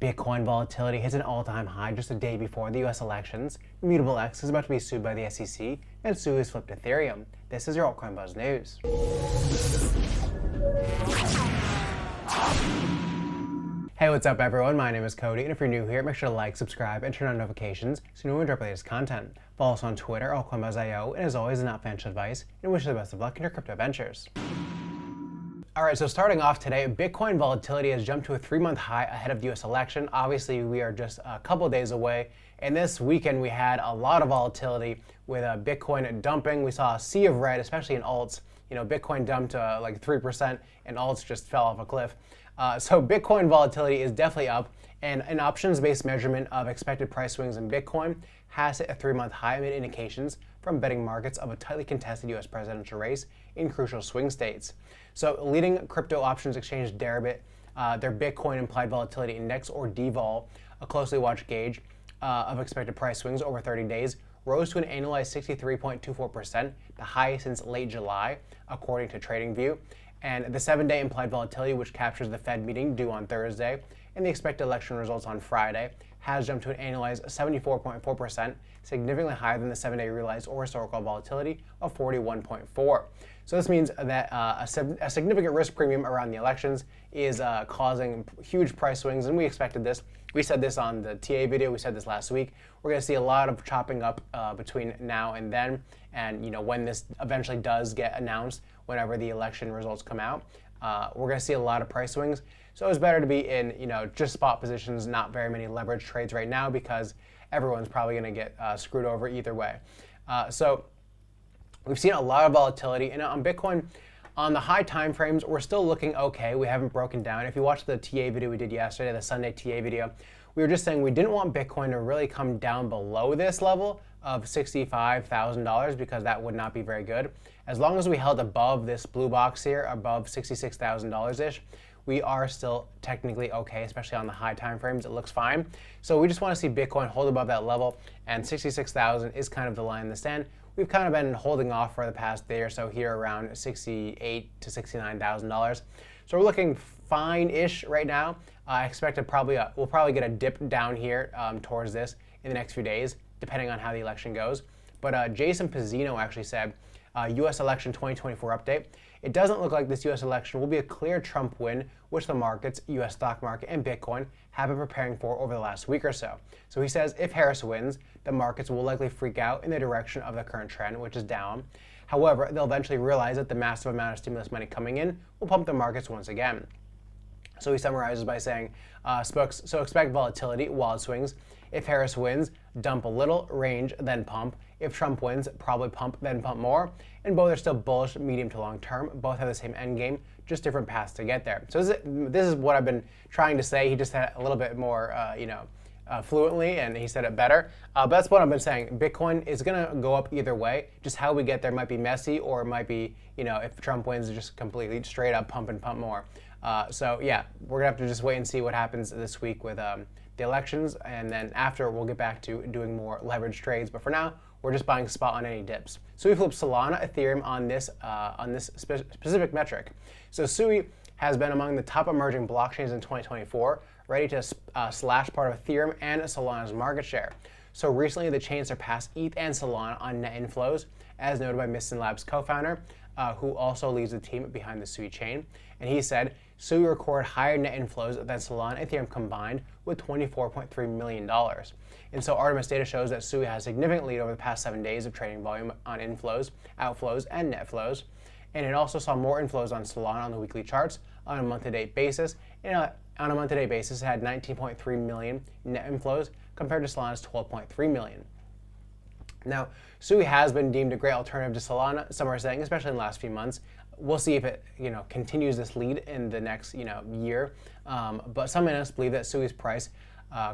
Bitcoin volatility hits an all-time high just a day before the US elections. Immutable X is about to be sued by the SEC, and Sui has flipped Ethereum. This is your Altcoin Buzz News. Hey, what's up everyone? My name is Cody, and if you're new here, make sure to like, subscribe, and turn on notifications so you know when we drop the latest content. Follow us on Twitter, Altcoin Buzz IO, and as always, not financial advice, and wish you the best of luck in your crypto ventures. Alright, so starting off today, Bitcoin volatility has jumped to a 3-month high ahead of the US election. Obviously, we are just a couple days away, and this weekend we had a lot of volatility with Bitcoin dumping. We saw a sea of red, especially in alts. You know, Bitcoin dumped like 3%, and alts just fell off a cliff. So Bitcoin volatility is definitely up, and an options-based measurement of expected price swings in Bitcoin has hit a 3-month high amid indications from betting markets of a tightly contested US presidential race in crucial swing states. So leading crypto options exchange Deribit, their Bitcoin implied volatility index, or DVOL, a closely watched gauge of expected price swings over 30 days, rose to an annualized 63.24%, the highest since late July, according to TradingView. And the 7-day implied volatility, which captures the Fed meeting due on Thursday and the expected election results on Friday, has jumped to an annualized 74.4%, significantly higher than the 7-day realized or historical volatility of 41.4%. So this means that a significant risk premium around the elections is causing huge price swings, and we expected this. We said this on the TA video. We said this last week. We're going to see a lot of chopping up between now and then, and when this eventually does get announced, whenever the election results come out, we're going to see a lot of price swings. So it's better to be in just spot positions, not very many leverage trades right now, because everyone's probably going to get screwed over either way. So we've seen a lot of volatility, and on Bitcoin, on the high time frames, we're still looking okay. We haven't broken down. If you watched the TA video we did yesterday, the Sunday TA video, we were just saying we didn't want Bitcoin to really come down below this level of $65,000 because that would not be very good. As long as we held above this blue box here, above $66,000-ish, we are still technically okay, especially on the high time frames. It looks fine. So we just want to see Bitcoin hold above that level, and 66,000 is kind of the line in the sand. We've kind of been holding off for the past day or so here around $68,000 to $69,000. So we're looking fine-ish right now. I expect we'll probably get a dip down here towards this in the next few days, depending on how the election goes. But Jason Pizzino actually said, U.S. election 2024 update. It doesn't look like this U.S. election will be a clear Trump win, which the markets, U.S. stock market, and Bitcoin have been preparing for over the last week or so. So he says if Harris wins, the markets will likely freak out in the direction of the current trend, which is down. However, they'll eventually realize that the massive amount of stimulus money coming in will pump the markets once again. So he summarizes by saying, so expect volatility, wild swings. If Harris wins, dump a little, range, then pump. If Trump wins, probably pump, then pump more. And both are still bullish medium to long term. Both have the same end game, just different paths to get there. So this is what I've been trying to say. He just said it a little bit more, fluently, and he said it better. But that's what I've been saying. Bitcoin is going to go up either way. Just how we get there might be messy, or it might be, if Trump wins, just completely straight up pump and pump more. So yeah, we're going to have to just wait and see what happens this week with the elections, and then after we'll get back to doing more leverage trades. But for now, we're just buying spot on any dips. So we flipped Solana, Ethereum on this specific metric. So Sui has been among the top emerging blockchains in 2024, ready to slash part of Ethereum and Solana's market share. So recently, the chain surpassed ETH and Solana on net inflows, as noted by Mistin Labs co-founder, who also leads the team behind the Sui chain. And he said, Sui recorded higher net inflows than Solana and Ethereum combined, with $24.3 million. And so Artemis data shows that Sui has a significant lead over the past 7 days of trading volume on inflows, outflows, and net flows. And it also saw more inflows on Solana on the weekly charts on a month-to-date basis. And on a month-to-date basis, it had 19.3 million net inflows compared to Solana's 12.3 million. Now, Sui has been deemed a great alternative to Solana, some are saying, especially in the last few months. We'll see if it continues this lead in the next year. But some analysts believe that Sui's price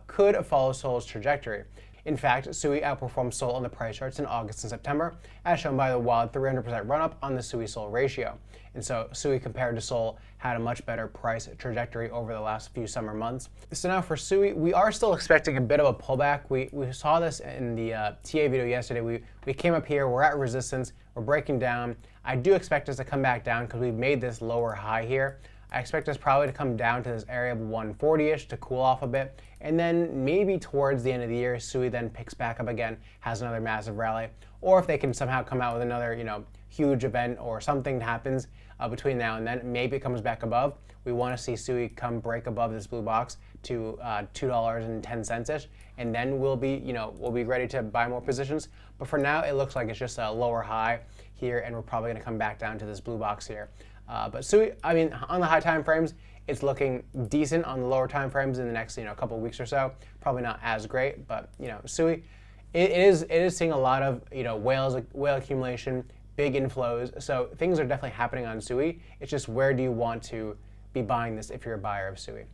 could follow Sol's trajectory. In fact, Sui outperformed Sol on the price charts in August and September, as shown by the wild 300% run-up on the Sui-Sol ratio. And so Sui compared to Sol had a much better price trajectory over the last few summer months. So now for Sui, we are still expecting a bit of a pullback. We saw this in the TA video yesterday. We came up here, we're at resistance, we're breaking down. I do expect us to come back down because we've made this lower high here. I expect us probably to come down to this area of 140-ish to cool off a bit, and then maybe towards the end of the year, SUI then picks back up again, has another massive rally, or if they can somehow come out with another, huge event or something happens between now and then, maybe it comes back above. We want to see SUI come break above this blue box to $2.10-ish, and then we'll be ready to buy more positions. But for now, it looks like it's just a lower high here, and we're probably going to come back down to this blue box here. But SUI, on the high time frames, it's looking decent. On the lower time frames in the next couple of weeks or so, probably not as great. But SUI, it is seeing a lot of whale accumulation, big inflows. So things are definitely happening on SUI. It's just where do you want to be buying this if you're a buyer of SUI.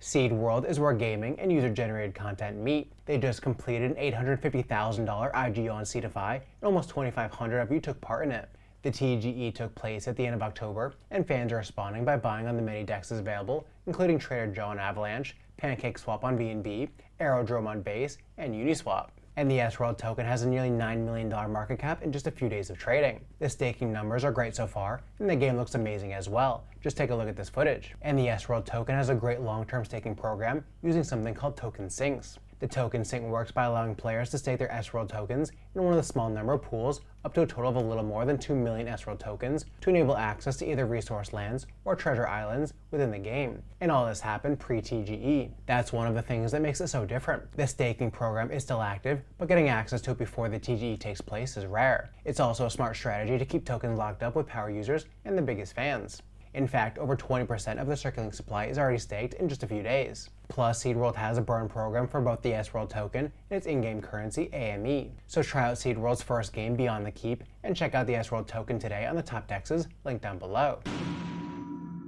SeedWorld is where gaming and user-generated content meet. They just completed an $850,000 IGO on Seedify, and almost 2,500 of you took part in it. The TGE took place at the end of October, and fans are responding by buying on the many dexes available, including Trader Joe on Avalanche, PancakeSwap on BNB, Aerodrome on Base, and Uniswap. And the SeedWorld token has a nearly $9 million market cap in just a few days of trading. The staking numbers are great so far, and the game looks amazing as well. Just take a look at this footage. And the SeedWorld token has a great long-term staking program using something called token sinks. The token sync works by allowing players to stake their SeedWorld tokens in one of the small number of pools up to a total of a little more than 2 million SeedWorld tokens to enable access to either resource lands or treasure islands within the game. And all this happened pre-TGE. That's one of the things that makes it so different. The staking program is still active, but getting access to it before the TGE takes place is rare. It's also a smart strategy to keep tokens locked up with power users and the biggest fans. In fact, over 20% of the circulating supply is already staked in just a few days. Plus, SeedWorld has a burn program for both the SeedWorld token and its in-game currency, AME. So try out SeedWorld's first game, Beyond the Keep, and check out the SeedWorld token today on the top dexes, linked down below.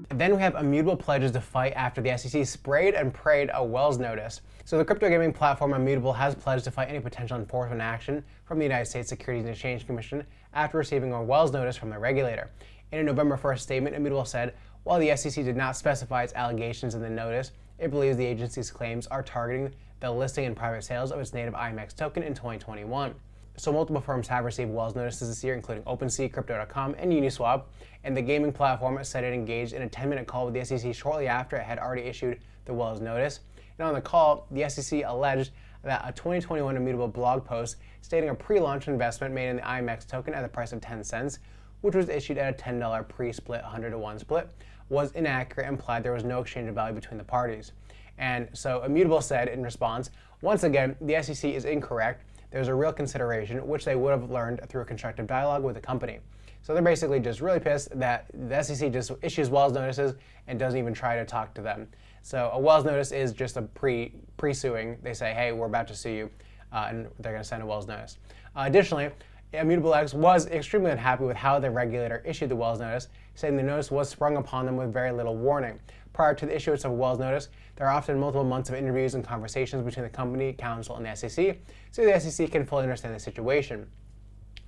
Then we have immutable pledges to fight after the SEC sprayed and prayed a Wells notice. So the crypto gaming platform Immutable has pledged to fight any potential enforcement action from the United States Securities and Exchange Commission after receiving a Wells notice from the regulator. In a November 1st statement, Immutable said, while the SEC did not specify its allegations in the notice, it believes the agency's claims are targeting the listing and private sales of its native IMX token in 2021. So multiple firms have received Wells notices this year, including OpenSea, Crypto.com, and Uniswap, and the gaming platform said it engaged in a 10-minute call with the SEC shortly after it had already issued the Wells notice. And on the call, the SEC alleged that a 2021 Immutable blog post stating a pre-launch investment made in the IMX token at the price of 10 cents, which was issued at a $10 pre-split 100-to-1 split, was inaccurate and implied there was no exchange of value between the parties. And so Immutable said in response, once again, the SEC is incorrect. There's a real consideration, which they would have learned through a constructive dialogue with the company. So they're basically just really pissed that the SEC just issues Wells notices and doesn't even try to talk to them. So a Wells notice is just a pre-suing. They say, hey, we're about to sue you, and they're going to send a Wells notice. Additionally, Immutable X was extremely unhappy with how the regulator issued the Wells notice, saying the notice was sprung upon them with very little warning. Prior to the issuance of a Wells notice, there are often multiple months of interviews and conversations between the company, counsel, and the SEC, so the SEC can fully understand the situation.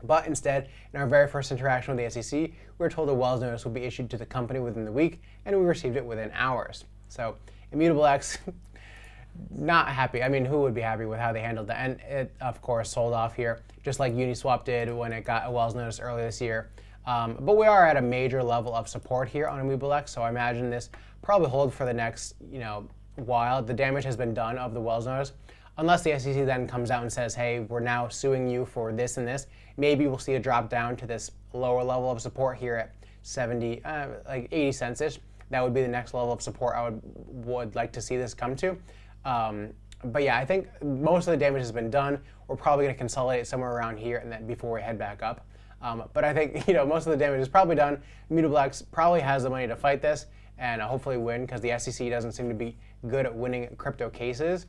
But instead, in our very first interaction with the SEC, we were told a Wells notice would be issued to the company within the week, and we received it within hours. So Immutable X, not happy. I mean, who would be happy with how they handled that? And it, of course, sold off here, just like Uniswap did when it got a Wells notice earlier this year. But we are at a major level of support here on Immutable X, so I imagine this probably hold for the next, while. The damage has been done of the Wells notice. Unless the SEC then comes out and says, hey, we're now suing you for this and this, maybe we'll see a drop down to this lower level of support here at 80 cents-ish. That would be the next level of support I would like to see this come to. But yeah, I think most of the damage has been done. We're probably going to consolidate somewhere around here and then before we head back up. But I think most of the damage is probably done. Immutable X probably has the money to fight this and hopefully win, because the SEC doesn't seem to be good at winning crypto cases.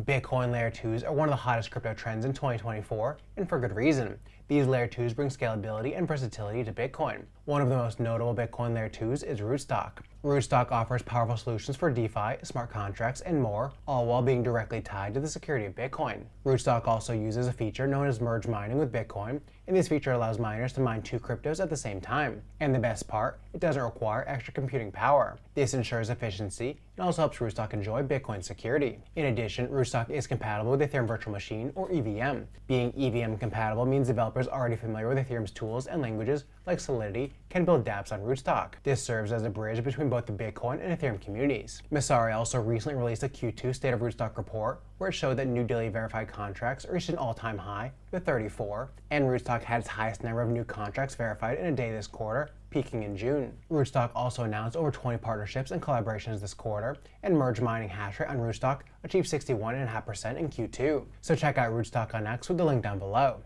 Bitcoin Layer 2s are one of the hottest crypto trends in 2024, and for good reason. These Layer 2s bring scalability and versatility to Bitcoin. One of the most notable Bitcoin Layer 2s is Rootstock. Rootstock offers powerful solutions for DeFi, smart contracts, and more, all while being directly tied to the security of Bitcoin. Rootstock also uses a feature known as merge mining with Bitcoin, and this feature allows miners to mine two cryptos at the same time. And the best part, it doesn't require extra computing power. This ensures efficiency and also helps Rootstock enjoy Bitcoin security. In addition, Rootstock is compatible with Ethereum Virtual Machine, or EVM. Being EVM compatible means developers developers already familiar with Ethereum's tools and languages like Solidity can build dApps on Rootstock. This serves as a bridge between both the Bitcoin and Ethereum communities. Messari also recently released a Q2 State of Rootstock report where it showed that new daily verified contracts reached an all-time high with 34, and Rootstock had its highest number of new contracts verified in a day this quarter, peaking in June. Rootstock also announced over 20 partnerships and collaborations this quarter, and merge mining hash rate on Rootstock achieved 61.5% in Q2. So check out Rootstock on X with the link down below.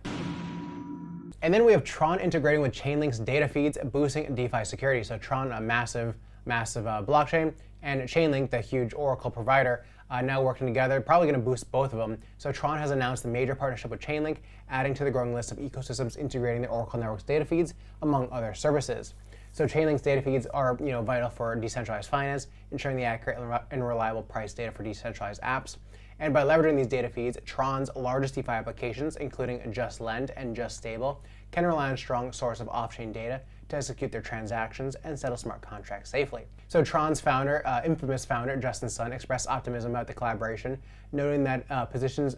And then we have Tron integrating with Chainlink's data feeds, boosting DeFi security. So Tron, a massive blockchain, and Chainlink, the huge Oracle provider, now working together, probably going to boost both of them. So Tron has announced a major partnership with Chainlink, adding to the growing list of ecosystems integrating the Oracle Network's data feeds, among other services. So Chainlink's data feeds are vital for decentralized finance, ensuring the accurate and reliable price data for decentralized apps. And by leveraging these data feeds, Tron's largest DeFi applications, including Just Lend and Just Stable, can rely on a strong source of off-chain data to execute their transactions and settle smart contracts safely. So Tron's founder, infamous founder, Justin Sun, expressed optimism about the collaboration, noting that it positions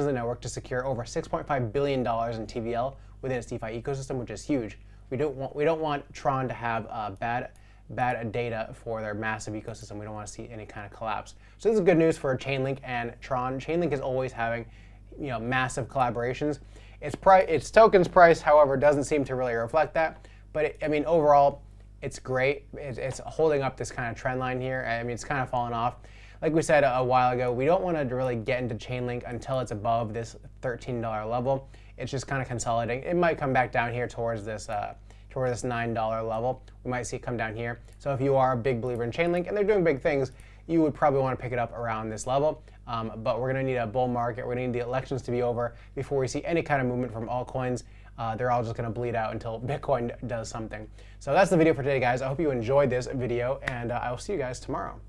the network to secure over $6.5 billion in TVL within its DeFi ecosystem, which is huge. We don't want Tron to have bad data for their massive ecosystem. We don't want to see any kind of collapse. So this is good news for Chainlink and Tron. Chainlink is always having massive collaborations. Its tokens price, however, doesn't seem to really reflect that. But overall, it's great. It's holding up this kind of trend line here. It's kind of fallen off. Like we said a while ago, we don't want to really get into Chainlink until it's above this $13 level. It's just kind of consolidating. It might come back down here towards this $9 level. We might see it come down here. So if you are a big believer in Chainlink and they're doing big things, you would probably want to pick it up around this level. But we're going to need a bull market. We're going to need the elections to be over before we see any kind of movement from altcoins. They're all just going to bleed out until Bitcoin does something. So that's the video for today, guys. I hope you enjoyed this video, and I will see you guys tomorrow.